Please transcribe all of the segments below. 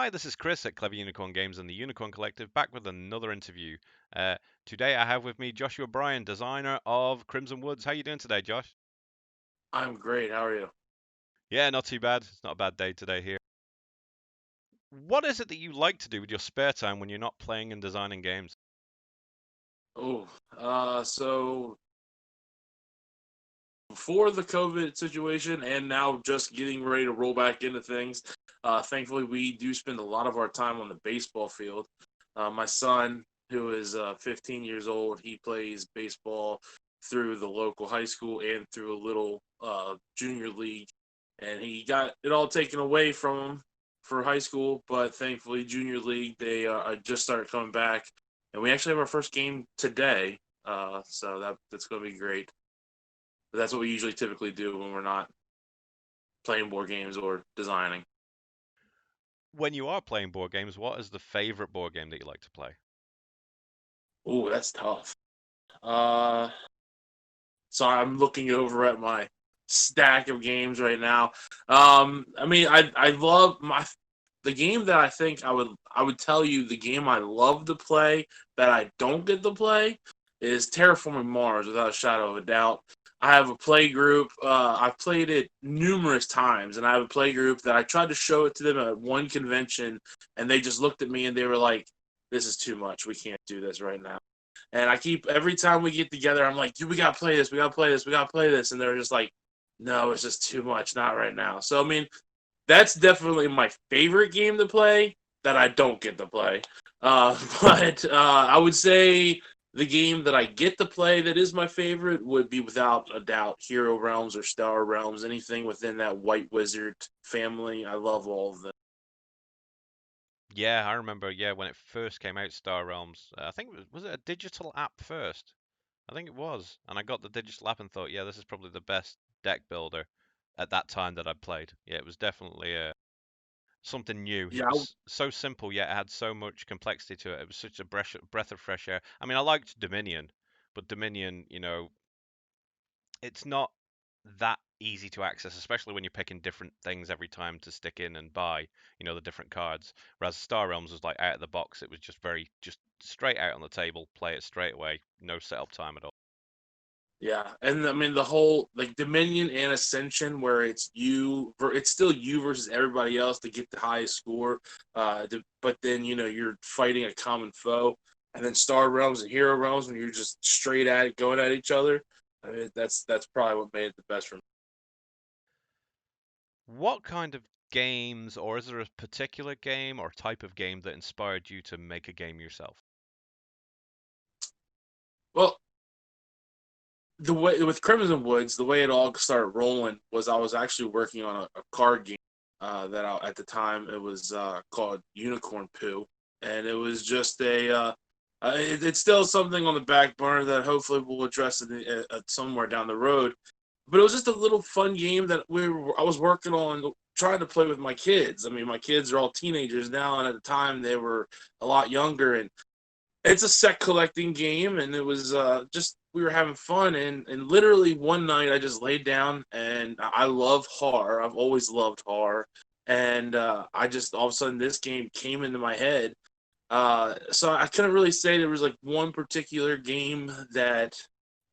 Hi, this is Chris at Clever Unicorn Games and the Unicorn Collective, back with another interview. Today I have with me Joshua Bryan, designer of Crimson Woods. How you doing today, Josh? I'm great. How are you? Yeah, not too bad. It's not a bad day today here. What is it that you like to do with your spare time when you're not playing and designing games? Oh, so before the COVID situation and now just getting ready to roll back into things, thankfully we do spend a lot of our time on the baseball field. My son, who is 15 years old, he plays baseball through the local high school and through a little junior league, and he got it all taken away from him for high school, but thankfully junior league they just started coming back, and we actually have our first game today. So that's going to be great. But that's what we usually typically do when we're not playing board games or designing. When you are playing board games, what is the favorite board game that you like to play? Ooh, that's tough. Uh, so I'm looking over at my stack of games right now. I mean, I love the game that I think I would tell you the game I love to play that I don't get to play is Terraforming Mars without a shadow of a doubt. I have a play group. I've played it numerous times, and I have a play group that I tried to show it to them at one convention, and they just looked at me and they were like, "This is too much. We can't do this right now." And I keep every time we get together, I'm like, dude, we gotta play this, we gotta play this, we gotta play this. And they're just like, no, it's just too much, not right now. So I mean, that's definitely my favorite game to play that I don't get to play. But I would say the game that I get to play that is my favorite would be without a doubt Hero Realms or Star Realms, anything within that White Wizard family. I love all of them. Yeah, I remember, yeah, when it first came out, Star Realms. I think was it a digital app first? I think it was. And I got the digital app and thought, yeah, this is probably the best deck builder at that time that I'd played. Yeah, it was definitely something new. It Yeah, was so simple, yet it had so much complexity to it. It was such a breath of fresh air. I mean, I liked Dominion, but Dominion, it's not that easy to access, especially when you're picking different things every time to stick in and buy, the different cards. Whereas Star Realms was like out of the box. It was just straight out on the table, play it straight away, no setup time at all. yeah, and I mean the whole like Dominion and Ascension, where it's still you versus everybody else to get the highest score. But then you're fighting a common foe, and then Star Realms and Hero Realms when you're just straight at it, going at each other. I mean that's probably what made it the best for me. What kind of games, or is there a particular game or type of game that inspired you to make a game yourself? Well, the way with Crimson Woods, the way it all started rolling was I was actually working on a card game at the time it was called Unicorn Poo, and it was just it's still something on the back burner that hopefully we'll address somewhere down the road. But it was just a little fun game that I was working on trying to play with my kids. I mean, my kids are all teenagers now, and at the time they were a lot younger, and it's a set collecting game, and it was just we were having fun, and literally one night I just laid down, and I love horror. I've always loved horror, and I just all of a sudden this game came into my head. So I couldn't really say there was like one particular game that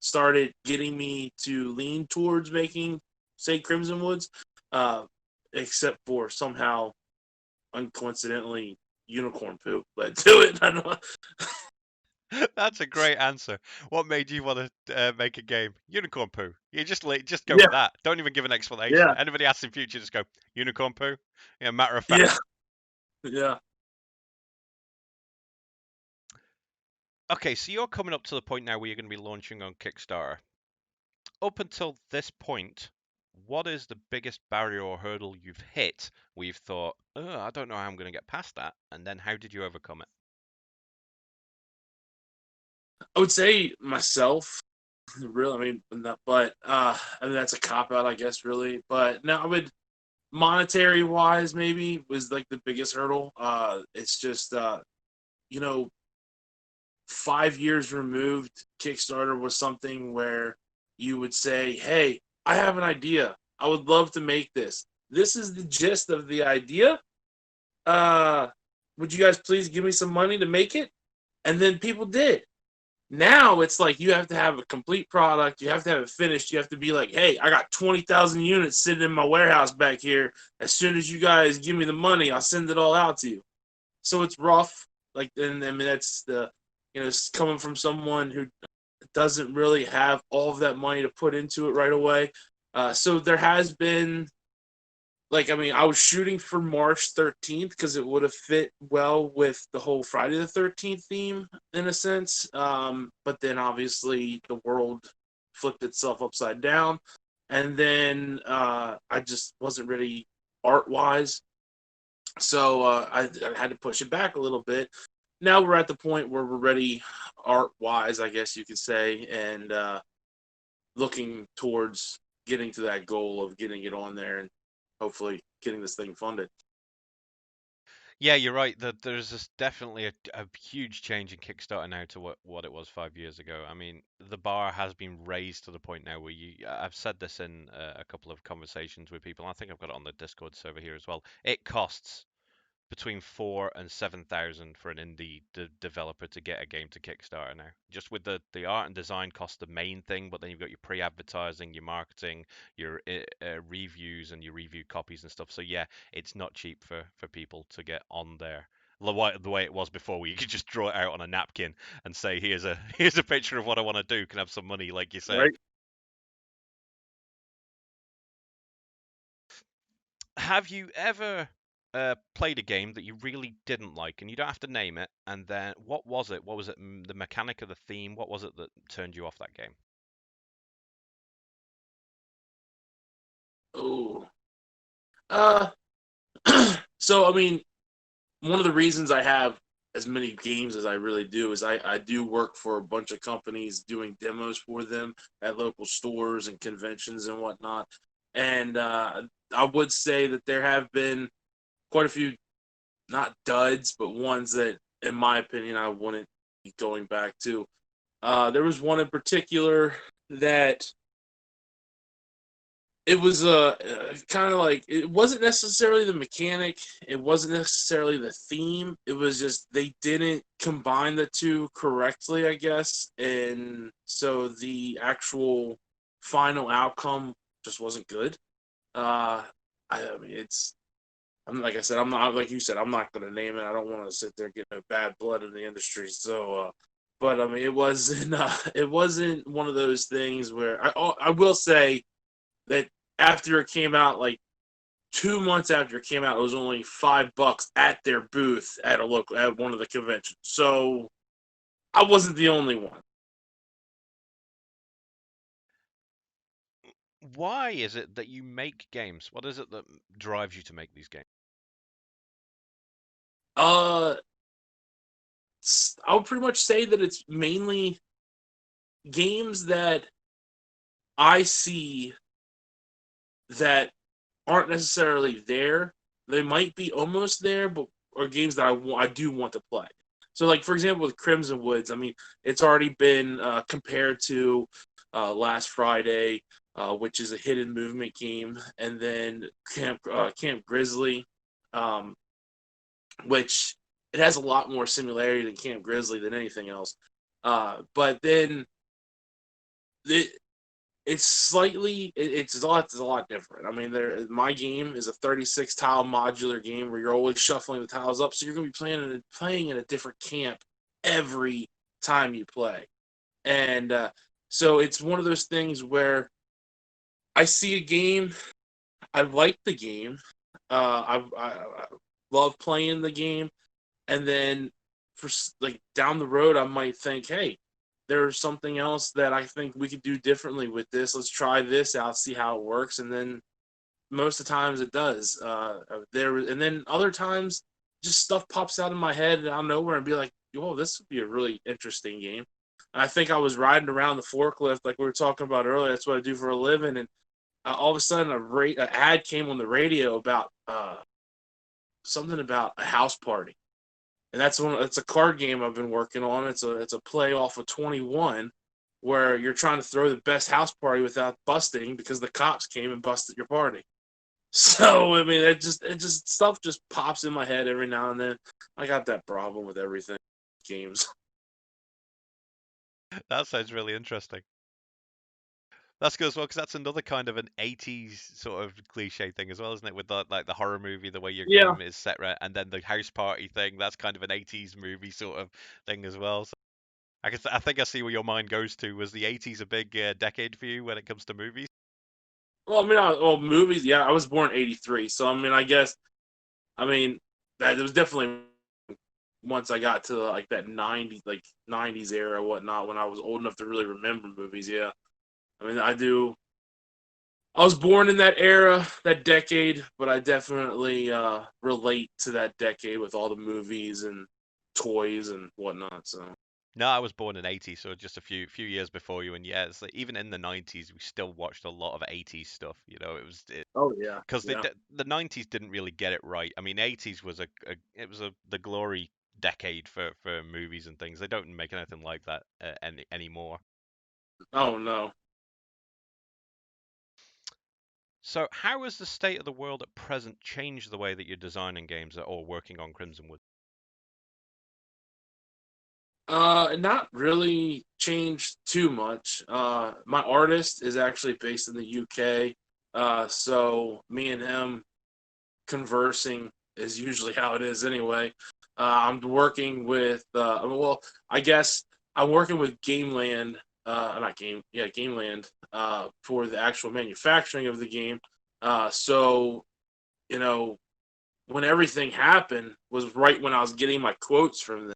started getting me to lean towards making, say, Crimson Woods, uh, except for somehow uncoincidentally unicorn poop led to it. I don't know. That's a great answer. What made you want to make a game? Unicorn poo. You just go Yeah, with that. Don't even give an explanation. yeah, Anybody asks in future, just go unicorn poo. Yeah, matter of fact. yeah. Yeah. Okay, so you're coming up to the point now where you're going to be launching on Kickstarter. Up until this point, what is the biggest barrier or hurdle you've hit where you've thought, oh, I don't know how I'm going to get past that? And then how did you overcome it? I would say myself, really. I mean, but I mean that's a cop out, I guess, really. But no, I would monetary wise maybe was like the biggest hurdle. It's just you know, 5 years removed, Kickstarter was something where you would say, "Hey, I have an idea. I would love to make this. This is the gist of the idea. uh, would you guys please give me some money to make it? And then people did. Now it's like you have to have a complete product. You have to have it finished. You have to be like, hey, I got 20,000 units sitting in my warehouse back here. As soon as you guys give me the money, I'll send it all out to you. So it's rough. Like, and I mean, that's it's coming from someone who doesn't really have all of that money to put into it right away. So there has been, like, I mean, I was shooting for March 13th because it would have fit well with the whole Friday the 13th theme in a sense. But then obviously the world flipped itself upside down. And then I just wasn't ready art wise. So I had to push it back a little bit. Now we're at the point where we're ready art wise, I guess you could say, and looking towards getting to that goal of getting it on there and hopefully getting this thing funded. Yeah, you're right. That there's definitely a huge change in Kickstarter now to what it was 5 years ago. I mean, the bar has been raised to the point now where I've said this in a couple of conversations with people. I think I've got it on the Discord server here as well. It costs between 4 and 7 thousand for an indie developer to get a game to Kickstarter now. Just with the art and design cost the main thing, but then you've got your pre-advertising, your marketing, your reviews, and your review copies and stuff. So yeah, it's not cheap for people to get on there. The way it was before, where you could just draw it out on a napkin and say, "Here's a here's a picture of what I want to do. Can I have some money?" Like you said. Right? Have you ever played a game that you really didn't like, and you don't have to name it? And then what was it? What was it? The mechanic of the theme? What was it that turned you off that game? Oh, uh, so I mean, one of the reasons I have as many games as I really do is I do work for a bunch of companies doing demos for them at local stores and conventions and whatnot. And I would say that there have been quite a few, not duds, but ones that, in my opinion, I wouldn't be going back to. There was one in particular that it was kind of like, it wasn't necessarily the mechanic, it wasn't necessarily the theme, it was just they didn't combine the two correctly, I guess, and so the actual final outcome just wasn't good. uh I mean, it's, I'm, like I said, I'm not, like you said, I'm not going to name it. I don't want to sit there getting bad blood in the industry. So but I mean, it wasn't one of those things where I will say that after it came out, like 2 months after it came out, it was only $5 at their booth at a local, at one of the conventions. So I wasn't the only one. Why is it that you make games? What is it that drives you to make these games? Uh, I would pretty much say that it's mainly games that I see that aren't necessarily there. They might be almost there, but are games that I do want to play. So, like for example, with Crimson Woods, I mean, it's already been compared to last Friday, which is a hidden movement game, and then Camp Grizzly, um, which it has a lot more similarity than Camp Grizzly than anything else. But then it, it's a lot different. I mean, my game is a 36 tile modular game where you're always shuffling the tiles up, so you're going to be playing in a different camp every time you play, and so it's one of those things where I see a game, I like the game, I love playing the game, and then for like down the road, I might think, hey, there's something else that I think we could do differently with this. Let's try this out, see how it works, and then most of the times it does. And then other times, just stuff pops out of my head out of nowhere and be like, "Whoa, this would be a really interesting game." And I think I was riding around the forklift like we were talking about earlier. That's what I do for a living, and all of a sudden, an ad came on the radio about something about a house party, and that's a card game I've been working on. It's a play off of 21, where you're trying to throw the best house party without busting because the cops came and busted your party. So I mean, it just stuff just pops in my head every now and then. I got that problem with everything games. That sounds really interesting. That's good as well, because that's another kind of an 80s sort of cliche thing as well, isn't it? With the like the horror movie, the way your Yeah. game is set, right, and then the house party thing. That's kind of an 80s movie sort of thing as well. So I think I see where your mind goes to. Was the 80s a big decade for you when it comes to movies? Well, I mean, movies. Yeah, I was born '83, so I mean, I guess, I mean, that it was definitely once I got to like that '90s era, whatnot, when I was old enough to really remember movies. Yeah, I mean, I do. I was born in that era, that decade, but I definitely relate to that decade with all the movies and toys and whatnot. So, No, I was born in '80, so just a few years before you. And yeah, it's like, even in the '90s, we still watched a lot of '80s stuff. You know, oh yeah, because yeah, the '90s didn't really get it right. I mean, '80s was it was the glory decade for movies and things. They don't make anything like that anymore. oh no. So, how has the state of the world at present changed the way that you're designing games or working on Crimson Wood? Not really changed too much. My artist is actually based in the UK. So me and him conversing is usually how it is anyway. I'm working with, well, I guess I'm working with Gameland, not Game, yeah, Gameland, for the actual manufacturing of the game. So, you know, when everything happened was right when I was getting my quotes from them.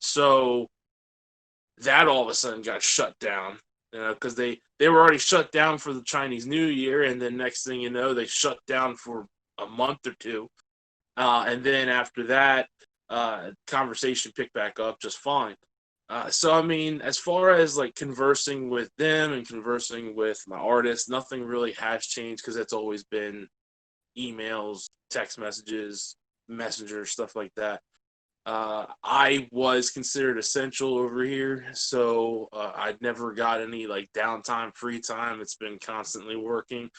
So that all of a sudden got shut down, because they were already shut down for the Chinese New Year, and then next thing you know, they shut down for a month or two, and then after that, conversation picked back up just fine. So I mean, as far as like conversing with them and conversing with my artists, nothing really has changed because it's always been emails, text messages, messenger, stuff like that. I was considered essential over here, so I'd never got any like downtime, free time. It's been constantly working,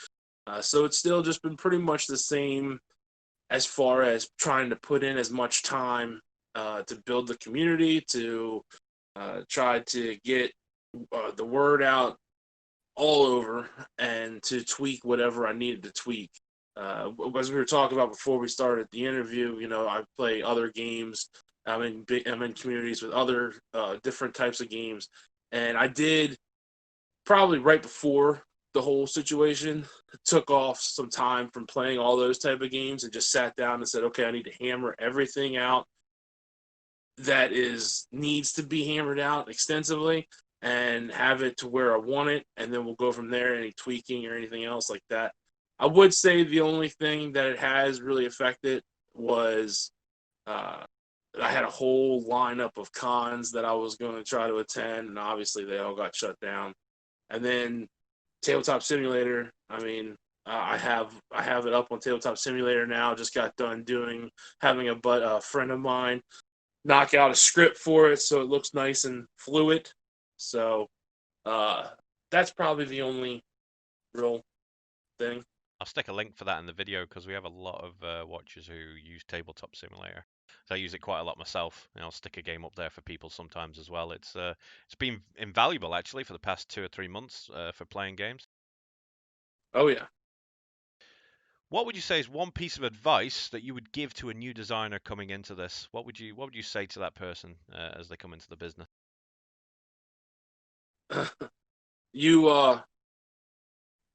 so it's still just been pretty much the same as far as trying to put in as much time to build the community, to try to get the word out all over, and to tweak whatever I needed to tweak. As we were talking about before we started the interview, I play other games. I'm in communities with other different types of games, and I did probably right before the whole situation took off some time from playing all those type of games and just sat down and said, okay, I need to hammer everything out that is needs to be hammered out extensively and have it to where I want it, and then we'll go from there. Any tweaking or anything else like that. I would say the only thing that it has really affected was uh, I had a whole lineup of cons that I was going to try to attend, and obviously they all got shut down. And then Tabletop Simulator. I mean, I have it up on Tabletop Simulator now. Just got done having a friend of mine knock out a script for it so it looks nice and fluid. So uh, that's probably the only real thing. I'll stick a link for that in the video because we have a lot of watchers who use Tabletop Simulator. So I use it quite a lot myself, and I'll stick a game up there for people sometimes as well. It's been invaluable actually for the past 2 or 3 months for playing games. Oh yeah. What would you say is one piece of advice that you would give to a new designer coming into this? What would you say to that person as they come into the business? you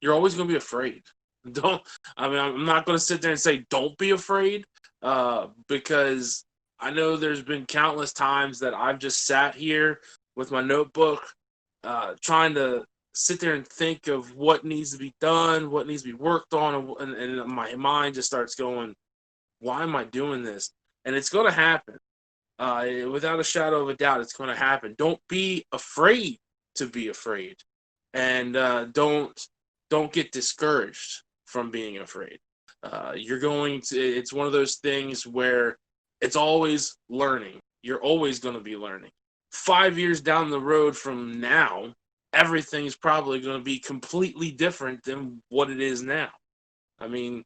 you're always going to be afraid. Don't I mean I'm not going to sit there and say don't be afraid, because I know there's been countless times that I've just sat here with my notebook, trying to sit there and think of what needs to be done, what needs to be worked on, and my mind just starts going, why am I doing this? And it's going to happen. Without a shadow of a doubt, it's going to happen. Don't be afraid to be afraid, and don't get discouraged from being afraid. You're going to. It's one of those things where it's always learning. You're always going to be learning. 5 years down the road from now, everything's probably going to be completely different than what it is now. I mean,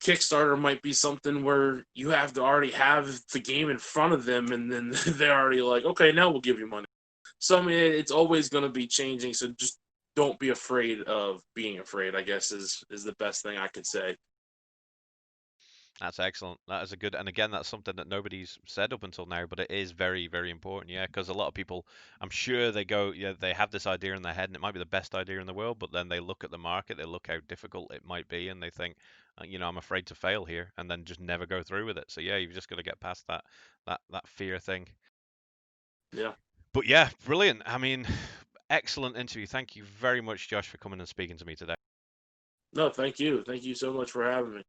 Kickstarter might be something where you have to already have the game in front of them, and then they're already like, okay, now we'll give you money. So I mean, it's always going to be changing. So just don't be afraid of being afraid, I guess is the best thing I could say. That's excellent. That is a good, and again, that's something that nobody's said up until now, but it is very, very important. Yeah, because a lot of people, I'm sure they go, yeah, they have this idea in their head, and it might be the best idea in the world, but then they look at the market, they look how difficult it might be, and they think, I'm afraid to fail here, and then just never go through with it. So yeah, you've just got to get past that fear thing. Yeah. But yeah, brilliant. I mean, excellent interview. Thank you very much, Josh, for coming and speaking to me today. No, thank you. Thank you so much for having me.